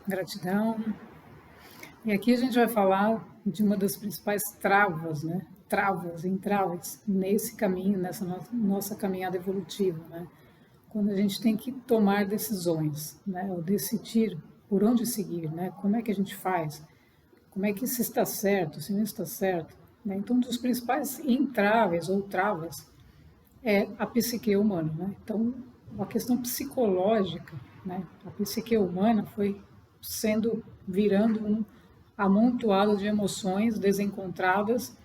Gratidão. E aqui a gente vai falar de uma das principais travas, né? Entraves nesse caminho, nessa nossa caminhada evolutiva, né? Quando a gente tem que tomar decisões, né? Ou decidir por onde seguir, né? Como é que a gente faz? Como é que se está certo, se não está certo? Né? Então, um dos principais entraves ou travas é a psique humana, né? Então, a questão psicológica, né? A psique humana foi virando um amontoado de emoções desencontradas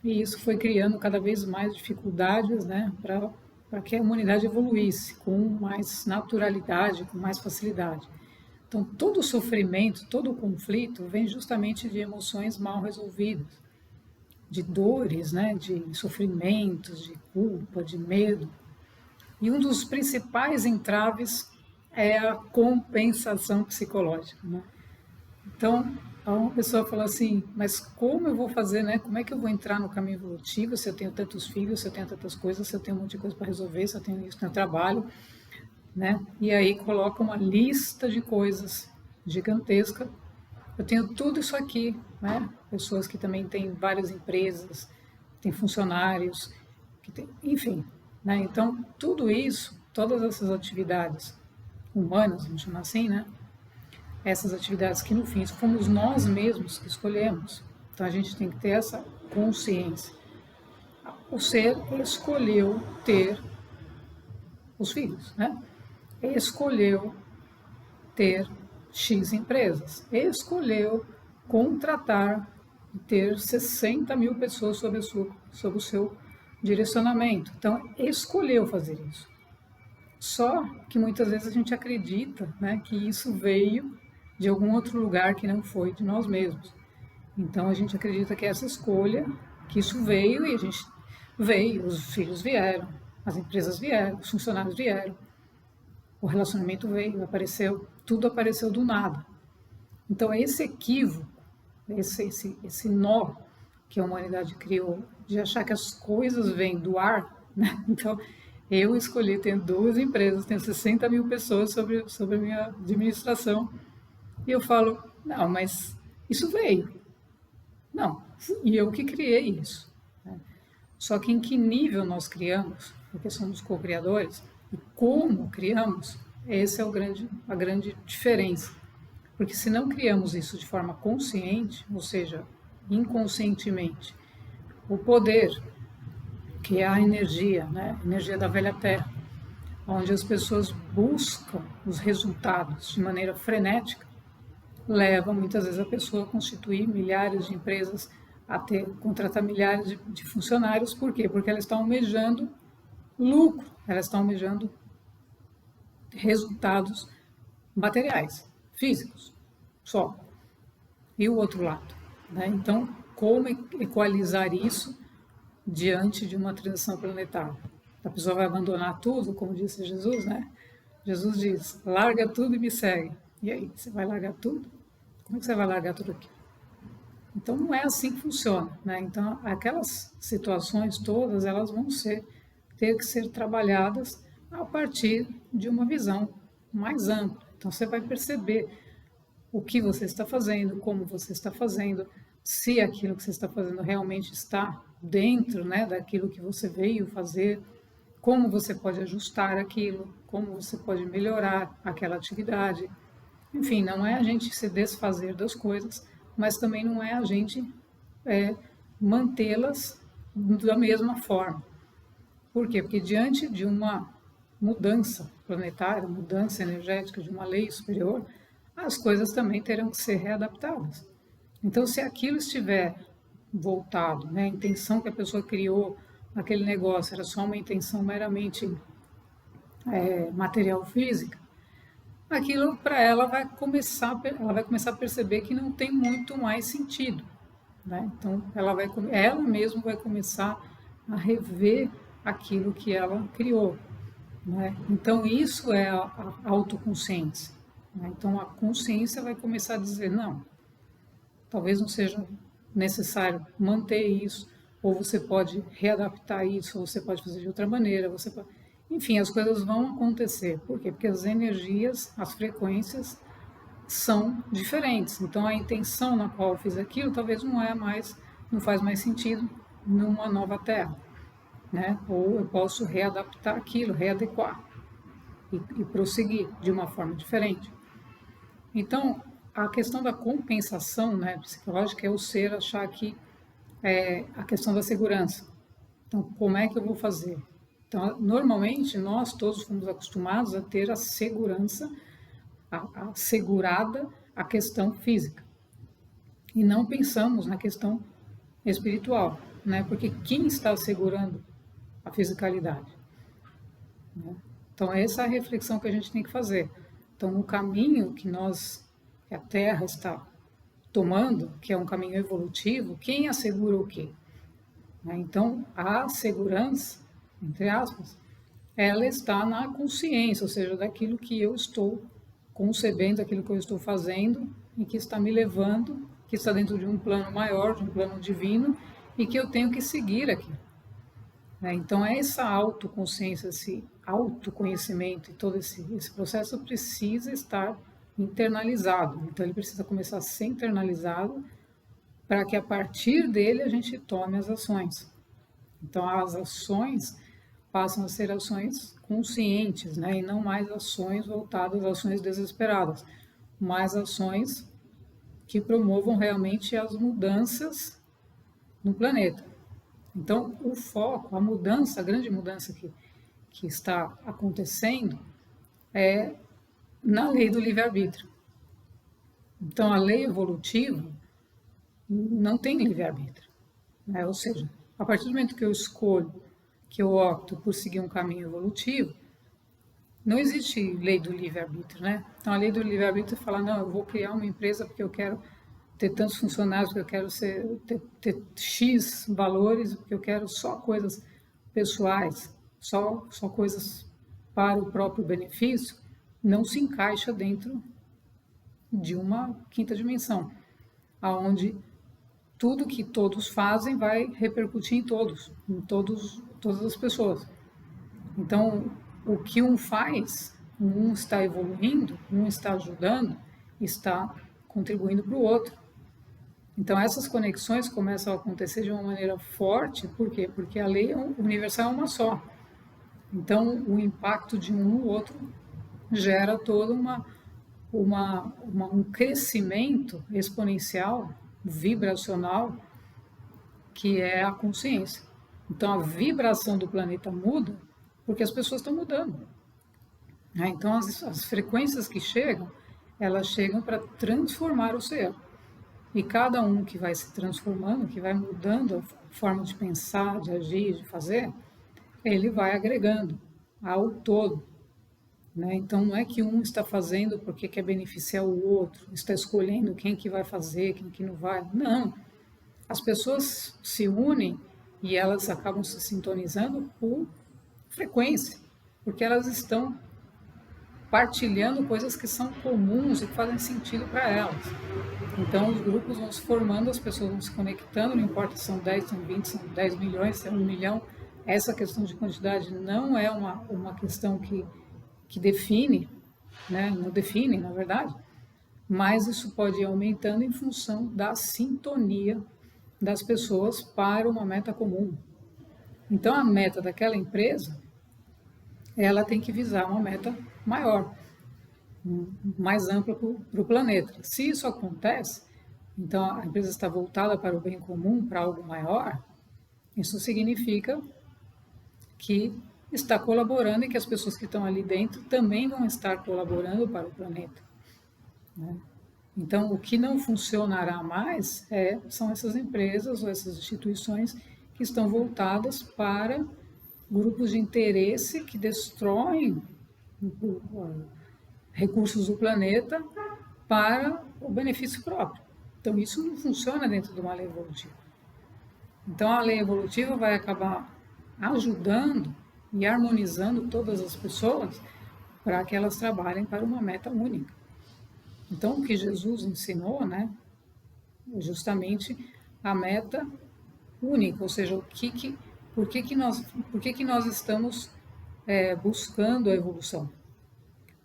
e isso foi criando cada vez mais dificuldades, né? Para que a humanidade evoluísse com mais naturalidade, com mais facilidade. Então, todo o sofrimento, todo o conflito vem justamente de emoções mal resolvidas, de dores, né, de sofrimentos, de culpa, de medo. E um dos principais entraves é a compensação psicológica, né? Então, uma pessoa fala assim, mas como eu vou fazer, né? Como é que eu vou entrar no caminho evolutivo se eu tenho tantos filhos, se eu tenho tantas coisas, se eu tenho um monte de coisa para resolver, se eu tenho isso, tenho trabalho, né? E aí coloca uma lista de coisas gigantesca. Eu tenho tudo isso aqui, né? Pessoas que também têm várias empresas, têm funcionários, enfim, né? Então, tudo isso, todas essas atividades humanas, vamos chamar assim, né? Essas atividades que no fim fomos nós mesmos que escolhemos. Então a gente tem que ter essa consciência. O ser escolheu ter os filhos, né? Escolheu ter X empresas, escolheu contratar e ter 60 mil pessoas sob o seu direcionamento. Então, escolheu fazer isso. Só que muitas vezes a gente acredita, né, que isso veio de algum outro lugar que não foi de nós mesmos. Então a gente acredita que essa escolha, que isso veio e a gente veio, os filhos vieram, as empresas vieram, os funcionários vieram, o relacionamento veio, apareceu, tudo apareceu do nada. Então esse equívoco, esse nó que a humanidade criou de achar que as coisas vêm do ar, né? Então eu escolhi, tenho 2 empresas, tenho 60 mil pessoas sobre a minha administração e eu falo, não, mas isso veio. Não, e eu que criei isso. Né? Só que em que nível nós criamos, porque somos co-criadores, e como criamos, essa é a grande diferença. Porque se não criamos isso de forma consciente, ou seja, inconscientemente, o poder, que é a energia, né? A energia da velha terra, onde as pessoas buscam os resultados de maneira frenética, leva muitas vezes a pessoa a constituir milhares de empresas, a contratar milhares de funcionários. Por quê? Porque elas estão almejando lucro, elas estão almejando resultados materiais, físicos, só. E o outro lado, né? Então, como equalizar isso diante de uma transição planetária? A pessoa vai abandonar tudo, como disse Jesus, né? Jesus diz, larga tudo e me segue. E aí, você vai largar tudo? Como é que você vai largar tudo aqui? Então, não é assim que funciona, né? Então, aquelas situações todas, elas vão ter que ser trabalhadas a partir de uma visão mais ampla. Então, você vai perceber o que você está fazendo, como você está fazendo, se aquilo que você está fazendo realmente está dentro, né, daquilo que você veio fazer, como você pode ajustar aquilo, como você pode melhorar aquela atividade. Enfim, não é a gente se desfazer das coisas, mas também não é a gente mantê-las da mesma forma. Por quê? Porque diante de uma mudança planetária, mudança energética, de uma lei superior, as coisas também terão que ser readaptadas. Então, se aquilo estiver voltado, né, a intenção que a pessoa criou naquele negócio era só uma intenção meramente material física, aquilo para ela vai começar a perceber que não tem muito mais sentido, né? Então ela mesma vai começar a rever aquilo que ela criou, né? Então isso é a autoconsciência, né? Então a consciência vai começar a dizer não, talvez não seja necessário manter isso, ou você pode readaptar isso, ou você pode fazer de outra maneira, enfim, as coisas vão acontecer. Por quê? Porque as energias, as frequências são diferentes. Então, a intenção na qual eu fiz aquilo talvez não faz mais sentido numa nova terra, né? Ou eu posso readaptar aquilo, readequar e prosseguir de uma forma diferente. Então, a questão da compensação, né, psicológica é o ser achar que é a questão da segurança. Então, como é que eu vou fazer? Então, normalmente, nós todos fomos acostumados a ter a segurança, assegurada a questão física. E não pensamos na questão espiritual, né? Porque quem está assegurando a fisicalidade? Né? Então, essa é a reflexão que a gente tem que fazer. Então, o caminho que a Terra está tomando, que é um caminho evolutivo, quem assegura o quê? Né? Então, a segurança, entre aspas, ela está na consciência, ou seja, daquilo que eu estou concebendo, daquilo que eu estou fazendo e que está me levando, que está dentro de um plano maior, de um plano divino, e que eu tenho que seguir aquilo. Né? Então, essa autoconsciência, esse autoconhecimento e todo esse processo precisa estar internalizado. Então, ele precisa começar a ser internalizado para que a partir dele a gente tome as ações. Então, as ações passam a ser ações conscientes, né? E não mais ações voltadas, ações desesperadas, mas ações que promovam realmente as mudanças no planeta. Então, o foco, a mudança, a grande mudança que está acontecendo é na lei do livre-arbítrio. Então, a lei evolutiva não tem livre-arbítrio. Né? Ou seja, a partir do momento que eu escolho, que eu opto por seguir um caminho evolutivo, não existe lei do livre-arbítrio, né? Então, a lei do livre-arbítrio fala, não, eu vou criar uma empresa porque eu quero ter tantos funcionários, porque eu quero ter X valores, porque eu quero só coisas pessoais, só coisas para o próprio benefício, não se encaixa dentro de uma quinta dimensão, aonde tudo que todos fazem vai repercutir em todas as pessoas. Então, o que um faz, um está evoluindo, um está ajudando, está contribuindo para o outro. Então, essas conexões começam a acontecer de uma maneira forte, por quê? Porque a lei universal é uma só. Então, o impacto de um no outro gera todo um crescimento exponencial, vibracional, que é a consciência. Então, a vibração do planeta muda porque as pessoas estão mudando. Né? Então, as frequências que chegam, elas chegam para transformar o ser. E cada um que vai se transformando, que vai mudando a forma de pensar, de agir, de fazer, ele vai agregando ao todo. Né? Então, não é que um está fazendo porque quer beneficiar o outro, está escolhendo quem que vai fazer, quem que não vai. Não. As pessoas se unem e elas acabam se sintonizando por frequência, porque elas estão partilhando coisas que são comuns e que fazem sentido para elas. Então, os grupos vão se formando, as pessoas vão se conectando, não importa se são 10, são 20, são 10 milhões, se é 1 milhão. Essa questão de quantidade não é uma questão que define, né? Não define, na verdade, mas isso pode ir aumentando em função da sintonia das pessoas para uma meta comum. Então, a meta daquela empresa, ela tem que visar uma meta maior, mais ampla para o planeta. Se isso acontece, então a empresa está voltada para o bem comum, para algo maior, isso significa que está colaborando e que as pessoas que estão ali dentro também vão estar colaborando para o planeta. Né? Então, o que não funcionará mais são essas empresas ou essas instituições que estão voltadas para grupos de interesse que destroem recursos do planeta para o benefício próprio. Então, isso não funciona dentro de uma lei evolutiva. Então, a lei evolutiva vai acabar ajudando e harmonizando todas as pessoas para que elas trabalhem para uma meta única. Então, o que Jesus ensinou, né, é justamente a meta única, ou seja, por que nós estamos buscando a evolução?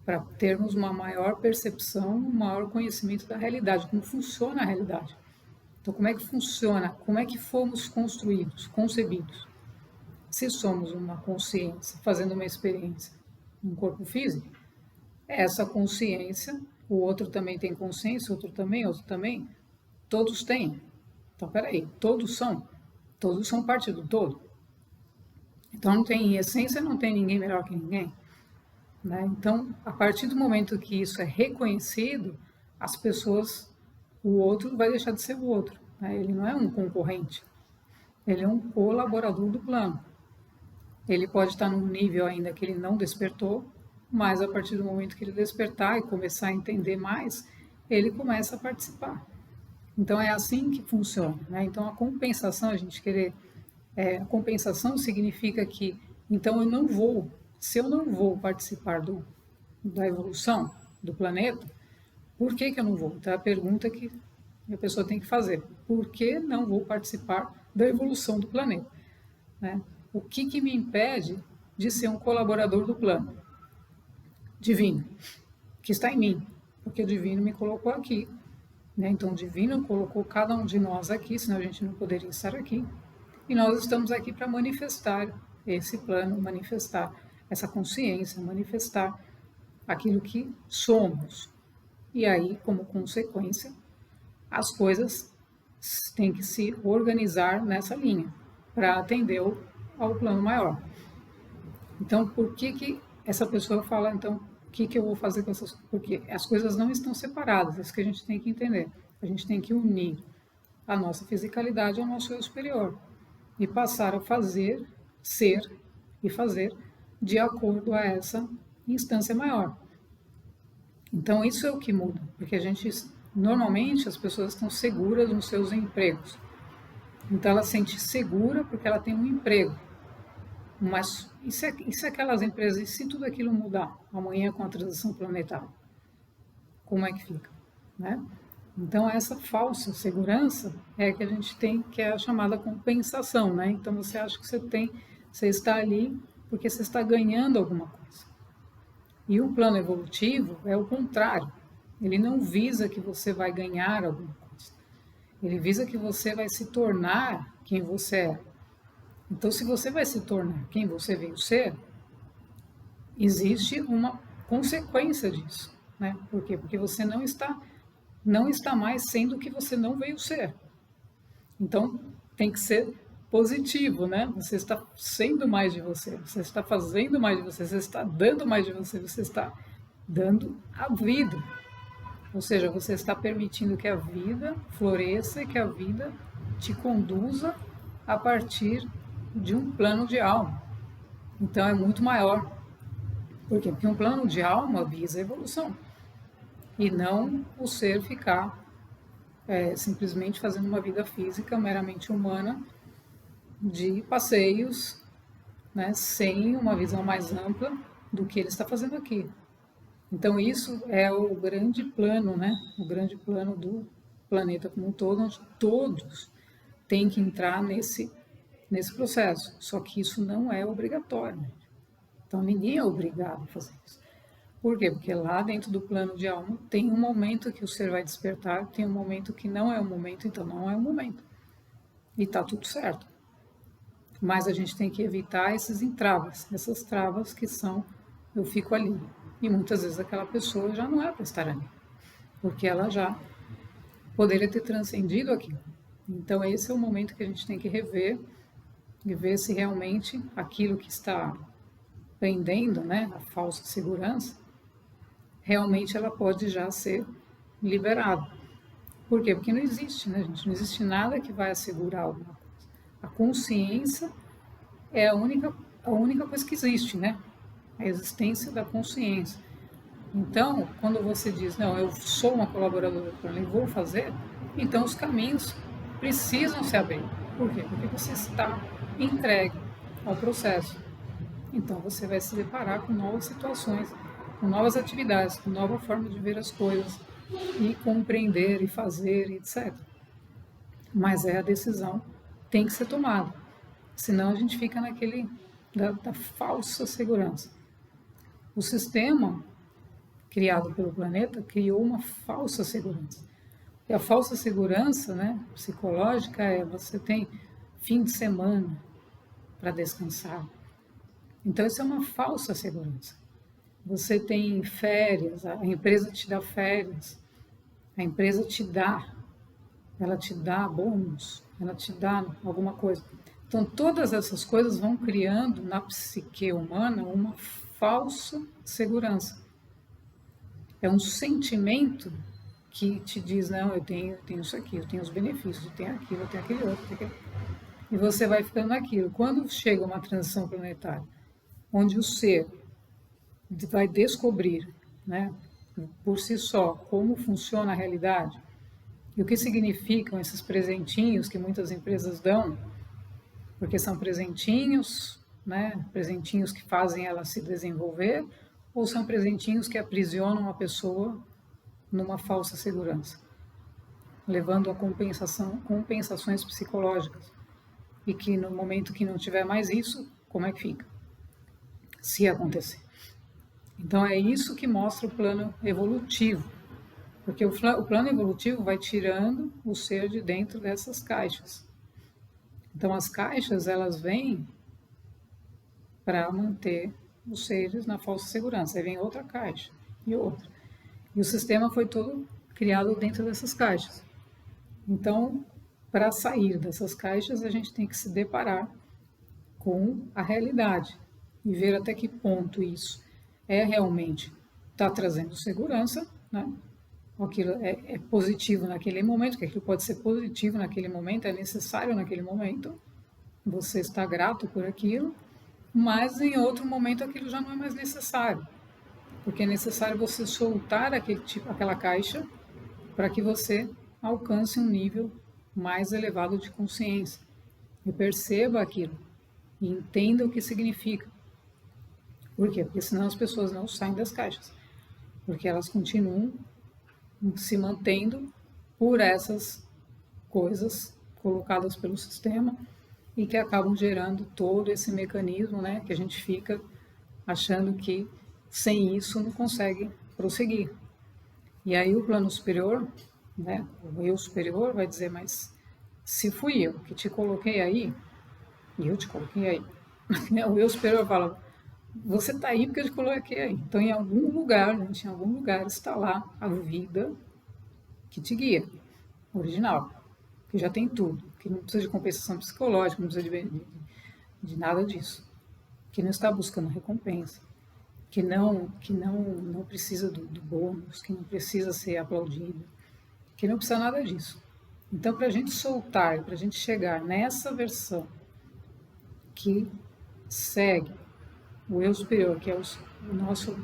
para termos uma maior percepção, um maior conhecimento da realidade, como funciona a realidade. Então, como é que funciona? Como é que fomos construídos, concebidos? Se somos uma consciência fazendo uma experiência num corpo físico, essa consciência, o outro também tem consciência, outro também, todos têm. Então, peraí, todos são parte do todo. Então, não tem, em essência, não tem ninguém melhor que ninguém. Né? Então, a partir do momento que isso é reconhecido, as pessoas, o outro vai deixar de ser o outro. Né? Ele não é um concorrente, ele é um colaborador do plano. Ele pode estar num nível ainda que ele não despertou, mas a partir do momento que ele despertar e começar a entender mais, ele começa a participar. Então é assim que funciona. Né? Então a compensação, a gente querer... a compensação significa que, então eu não vou, se eu não vou participar da evolução do planeta, por que eu não vou? Então é a pergunta que a pessoa tem que fazer. Por que não vou participar da evolução do planeta? Né? O que me impede de ser um colaborador do plano divino, que está em mim? Porque o divino me colocou aqui. Né? Então o divino colocou cada um de nós aqui, senão a gente não poderia estar aqui. E nós estamos aqui para manifestar esse plano, manifestar essa consciência, manifestar aquilo que somos. E aí, como consequência, as coisas têm que se organizar nessa linha para atender ao plano maior. Então, por que essa pessoa fala, então, o que eu vou fazer com essas coisas? Porque as coisas não estão separadas, é isso que a gente tem que entender. A gente tem que unir a nossa fisicalidade ao nosso eu superior e passar a fazer, ser e fazer de acordo a essa instância maior. Então, isso é o que muda, porque normalmente as pessoas estão seguras nos seus empregos. Então, ela se sente segura porque ela tem um emprego. Mas e se aquelas empresas, e se tudo aquilo mudar amanhã com a transição planetária? Como é que fica? Né? Então, essa falsa segurança é que a gente tem, que é a chamada compensação. Né? Então, você acha que você está ali porque você está ganhando alguma coisa. E o plano evolutivo é o contrário. Ele não visa que você vai ganhar alguma coisa. Ele visa que você vai se tornar quem você é. Então, se você vai se tornar quem você veio ser, existe uma consequência disso. Né? Por quê? Porque você não está mais sendo o que você não veio ser. Então, tem que ser positivo, né? Você está sendo mais de você, você está fazendo mais de você, você está dando mais de você, você está dando a vida. Ou seja, você está permitindo que a vida floresça e que a vida te conduza a partir de um plano de alma. Então é muito maior. Por quê? Porque um plano de alma visa a evolução. E não o ser ficar simplesmente fazendo uma vida física meramente humana, de passeios, né, sem uma visão mais ampla do que ele está fazendo aqui. Então isso é o grande plano, né, o grande plano do planeta como um todo, onde todos têm que entrar nesse processo. Só que isso não é obrigatório. Então ninguém é obrigado a fazer isso. Por quê? Porque lá dentro do plano de alma tem um momento que o ser vai despertar, tem um momento que não é o momento, então não é o momento. E está tudo certo. Mas a gente tem que evitar esses entraves, essas travas que são, eu fico ali. E muitas vezes aquela pessoa já não é para estar ali, porque ela já poderia ter transcendido aquilo. Então esse é o momento que a gente tem que rever e ver se realmente aquilo que está pendendo, né, a falsa segurança, realmente ela pode já ser liberada. Por quê? Porque não existe, né, gente? Não existe nada que vai assegurar alguma coisa. A consciência é a única coisa que existe, né? A existência da consciência. Então, quando você diz, não, eu sou uma colaboradora do plano e vou fazer, então os caminhos precisam se abrir. Por quê? Porque você está entregue ao processo. Então, você vai se deparar com novas situações, com novas atividades, com nova forma de ver as coisas e compreender e fazer, etc. Mas a decisão tem que ser tomada. Senão a gente fica naquele da falsa segurança. O sistema criado pelo planeta criou uma falsa segurança. E a falsa segurança, né, psicológica é você tem fim de semana para descansar. Então isso é uma falsa segurança. Você tem férias, a empresa te dá férias, a empresa ela te dá bônus, ela te dá alguma coisa. Então todas essas coisas vão criando na psique humana uma falsa segurança. É um sentimento que te diz, não, eu tenho isso aqui, eu tenho os benefícios, eu tenho aquilo, eu tenho aquele outro, eu tenho aquele... E você vai ficando naquilo. Quando chega uma transição planetária, onde o ser vai descobrir, né, por si só, como funciona a realidade e o que significam esses presentinhos que muitas empresas dão, porque são presentinhos, né, presentinhos que fazem ela se desenvolver, ou são presentinhos que aprisionam a pessoa numa falsa segurança, levando a compensações psicológicas. E que no momento que não tiver mais isso, como é que fica? Se acontecer. Então é isso que mostra o plano evolutivo, porque o plano evolutivo vai tirando o ser de dentro dessas caixas. Então as caixas, elas vêm para manter os seres na falsa segurança. Aí vem outra caixa e outra. E o sistema foi todo criado dentro dessas caixas. Então, para sair dessas caixas, a gente tem que se deparar com a realidade e ver até que ponto isso é realmente está trazendo segurança, né? Aquilo é positivo naquele momento, que aquilo pode ser positivo naquele momento, é necessário naquele momento, você está grato por aquilo, mas em outro momento aquilo já não é mais necessário, porque é necessário você soltar aquela caixa para que você alcance um nível mais elevado de consciência e perceba aquilo e entenda o que significa. Por quê? Porque senão as pessoas não saem das caixas, porque elas continuam se mantendo por essas coisas colocadas pelo sistema e que acabam gerando todo esse mecanismo, né, que a gente fica achando que sem isso não consegue prosseguir. E aí o plano superior, né, o eu superior vai dizer, mas se fui eu que te coloquei aí, e eu te coloquei aí, o eu superior fala, você está aí porque eu te coloquei aí. Então, em algum lugar, gente, em algum lugar está lá a vida que te guia, original, que já tem tudo, que não precisa de compensação psicológica, não precisa de nada disso, que não está buscando recompensa, que não precisa do bônus, que não precisa ser aplaudido, que não precisa nada disso. Então, para a gente soltar, para a gente chegar nessa versão que segue o eu superior, que é o nosso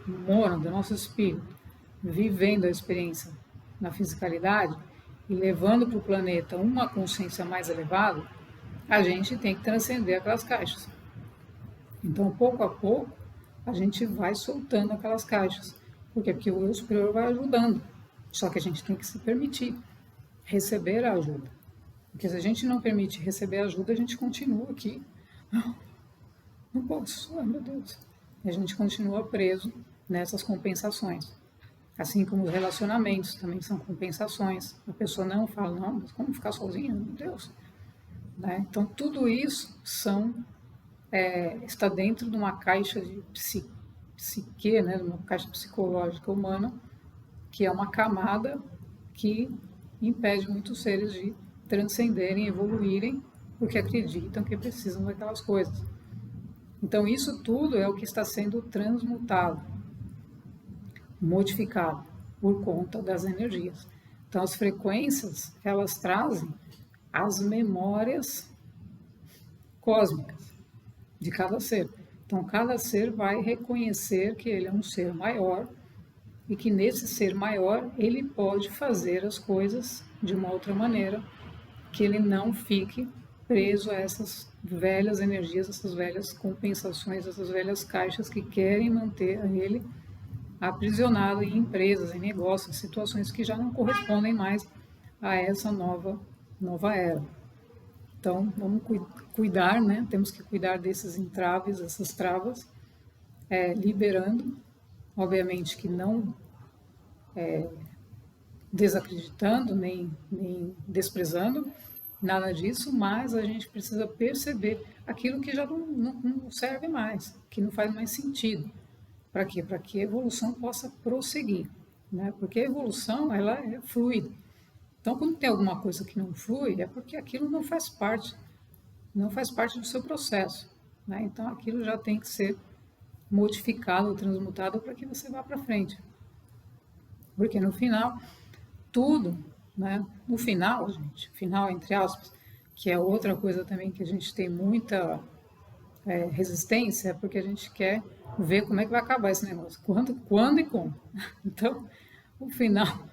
mônada, do nosso espírito, vivendo a experiência na fisicalidade e levando para o planeta uma consciência mais elevada, a gente tem que transcender aquelas caixas. Então, pouco a pouco, a gente vai soltando aquelas caixas. Por quê? Porque o eu superior vai ajudando. Só que a gente tem que se permitir receber a ajuda. Porque se a gente não permite receber ajuda, a gente continua aqui. Não posso, ai meu Deus. E a gente continua preso nessas compensações. Assim como os relacionamentos também são compensações. A pessoa não fala, não, mas como ficar sozinha? Meu Deus. Né? Então, tudo isso está dentro de uma caixa de psique, né? De uma caixa psicológica humana, que é uma camada que impede muitos seres de transcenderem, evoluírem, porque acreditam que precisam daquelas coisas. Então, isso tudo é o que está sendo transmutado, modificado por conta das energias. Então, as frequências, elas trazem as memórias cósmicas de cada ser. Então, cada ser vai reconhecer que ele é um ser maior e que nesse ser maior ele pode fazer as coisas de uma outra maneira, que ele não fique preso a essas velhas energias, essas velhas compensações, essas velhas caixas que querem manter ele aprisionado em empresas, em negócios, situações que já não correspondem mais a essa nova era. Então, vamos cuidar, né? Temos que cuidar desses entraves, essas travas, liberando obviamente que não desacreditando, nem desprezando, nada disso, mas a gente precisa perceber aquilo que já não serve mais, que não faz mais sentido. Para quê? Para que a evolução possa prosseguir, né? Porque a evolução, ela é fluida. Então, quando tem alguma coisa que não flui, é porque aquilo não faz parte do seu processo, né? Então, aquilo já tem que ser modificado, transmutado para que você vá para frente. Porque no final, tudo, né? No final, gente, final entre aspas, que é outra coisa também que a gente tem muita resistência, porque a gente quer ver como é que vai acabar esse negócio, quando e como. Então, o final,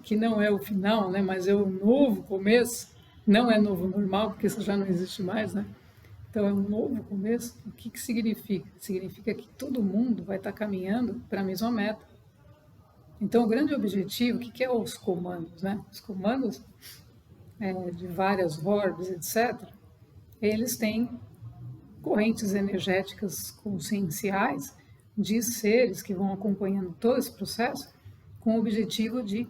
que não é o final, né? Mas é o novo começo, não é novo normal, porque isso já não existe mais, né? Então, é um novo começo. O que significa? Significa que todo mundo vai estar caminhando para a mesma meta. Então, o grande objetivo, o que é os comandos, né? Os comandos de várias orbes, etc., eles têm correntes energéticas conscienciais de seres que vão acompanhando todo esse processo com o objetivo de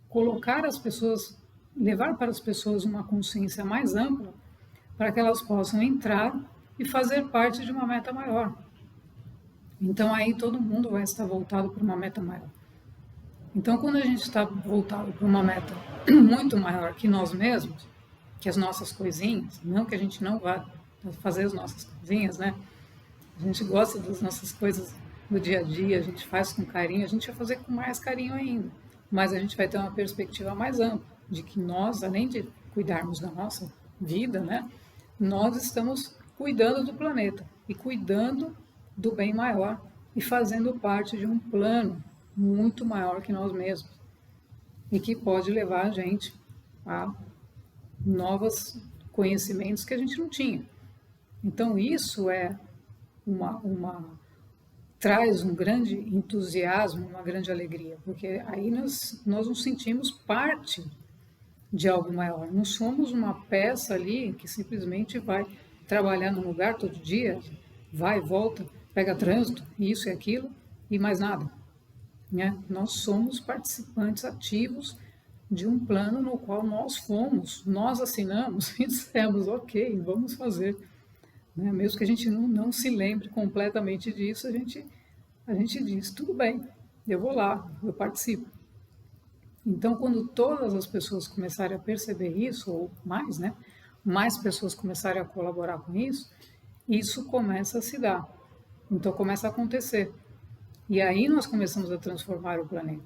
colocar as pessoas, levar para as pessoas uma consciência mais ampla para que elas possam entrar e fazer parte de uma meta maior. Então aí todo mundo vai estar voltado para uma meta maior. Então quando a gente está voltado para uma meta muito maior que nós mesmos, que as nossas coisinhas, não que a gente não vá fazer as nossas coisinhas, né? A gente gosta das nossas coisas do dia a dia, a gente faz com carinho, a gente vai fazer com mais carinho ainda. Mas a gente vai ter uma perspectiva mais ampla, de que nós, além de cuidarmos da nossa vida, né? Nós estamos cuidando do planeta e cuidando do bem maior e fazendo parte de um plano muito maior que nós mesmos e que pode levar a gente a novos conhecimentos que a gente não tinha. Então isso é traz um grande entusiasmo, uma grande alegria, porque aí nós nos sentimos parte de algo maior. Não somos uma peça ali que simplesmente vai trabalhar num lugar todo dia, vai, volta, pega trânsito, isso e aquilo, e mais nada. Né? Nós somos participantes ativos de um plano no qual nós assinamos e dissemos, ok, vamos fazer. Né? Mesmo que a gente não se lembre completamente disso, a gente diz, tudo bem, eu vou lá, eu participo. Então, quando todas as pessoas começarem a perceber isso, ou mais, né? Mais pessoas começarem a colaborar com isso começa a se dar. Então, começa a acontecer. E aí nós começamos a transformar o planeta.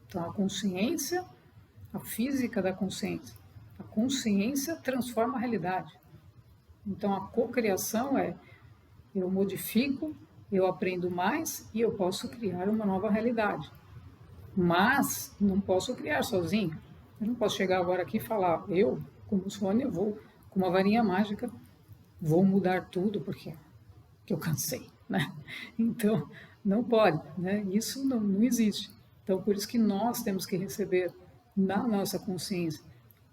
Então, a consciência, a física da consciência. A consciência transforma a realidade. Então, a cocriação é eu modifico, eu aprendo mais e eu posso criar uma nova realidade. Mas não posso criar sozinho. Eu não posso chegar agora aqui e falar, eu, como Sônia, vou, com uma varinha mágica, vou mudar tudo porque eu cansei, né? Então, não pode, né? Isso não existe. Então, por isso que nós temos que receber na nossa consciência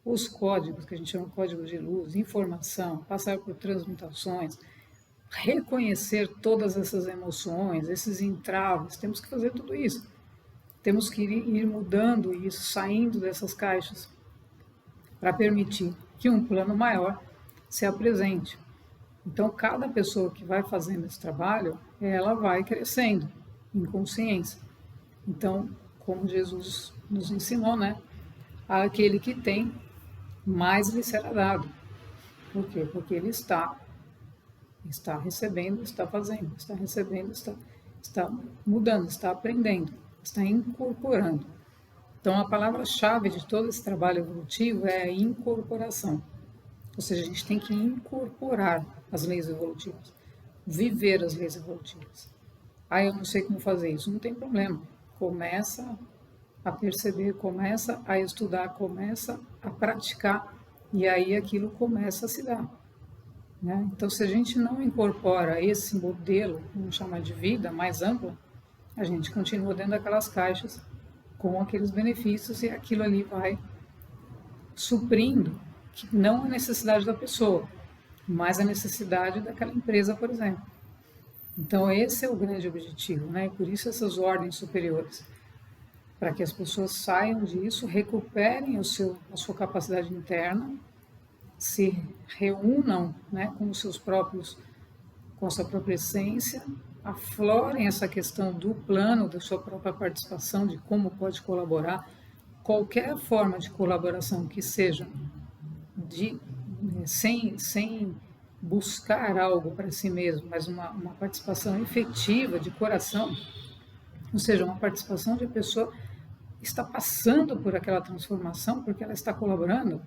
os códigos, que a gente chama de códigos de luz, informação, passar por transmutações, reconhecer todas essas emoções, esses entraves, temos que fazer tudo isso. Temos que ir mudando isso, saindo dessas caixas, para permitir que um plano maior se apresente. Então, cada pessoa que vai fazendo esse trabalho, ela vai crescendo em consciência. Então, como Jesus nos ensinou, né? Aquele que tem, mais lhe será dado. Por quê? Porque ele está recebendo, está fazendo, está recebendo, está mudando, está aprendendo, está incorporando. Então, a palavra-chave de todo esse trabalho evolutivo é a incorporação. Ou seja, a gente tem que incorporar as leis evolutivas, viver as leis evolutivas. Eu não sei como fazer isso, não tem problema. Começa a perceber, começa a estudar, começa a praticar, e aí aquilo começa a se dar. Né? Então, se a gente não incorpora esse modelo, vamos chamar de vida, mais amplo, a gente continua dentro daquelas caixas com aqueles benefícios e aquilo ali vai suprindo não a necessidade da pessoa, mas a necessidade daquela empresa, por exemplo. Então, esse é o grande objetivo, né? Por isso essas ordens superiores, para que as pessoas saiam disso, recuperem a sua capacidade interna, se reúnam, né, com os seus próprios, com a sua própria essência, aflorem essa questão do plano, da sua própria participação, de como pode colaborar, qualquer forma de colaboração que seja, de, sem buscar algo para si mesmo, mas uma participação efetiva, de coração, ou seja, uma participação de pessoa que está passando por aquela transformação, porque ela está colaborando.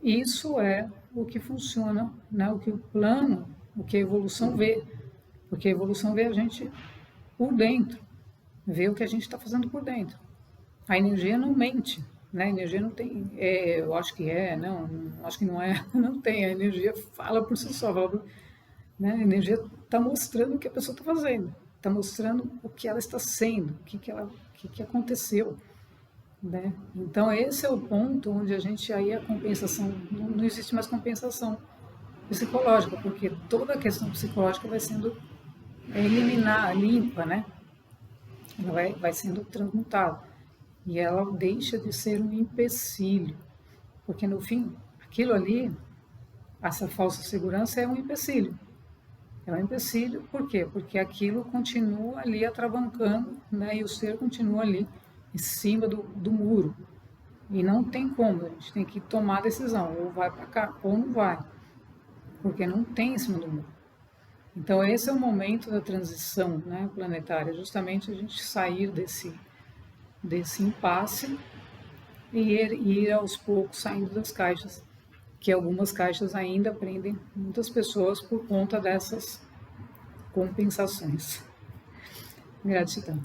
Isso é o que funciona, né? O que o plano, o que a evolução vê, porque a evolução vê a gente por dentro, vê o que a gente está fazendo por dentro. A energia não mente, né? A energia não tem, eu acho que é, não, acho que não é, não tem. A energia fala por si só, né? A energia está mostrando o que a pessoa está fazendo, está mostrando o que ela está sendo, o que aconteceu, né? Então esse é o ponto onde a gente aí a compensação, não existe mais compensação psicológica, porque toda a questão psicológica vai sendo eliminada, limpa, né? Ela vai sendo transmutada. E ela deixa de ser um empecilho, porque no fim, aquilo ali, essa falsa segurança é um empecilho. É um empecilho, por quê? Porque aquilo continua ali atravancando, né? E o ser continua ali em cima do muro. E não tem como, a gente tem que tomar a decisão, ou vai para cá, ou não vai, porque não tem em cima do muro. Então esse é o momento da transição, né, planetária, justamente a gente sair desse impasse e ir aos poucos saindo das caixas, que algumas caixas ainda prendem muitas pessoas por conta dessas compensações. Gratidão.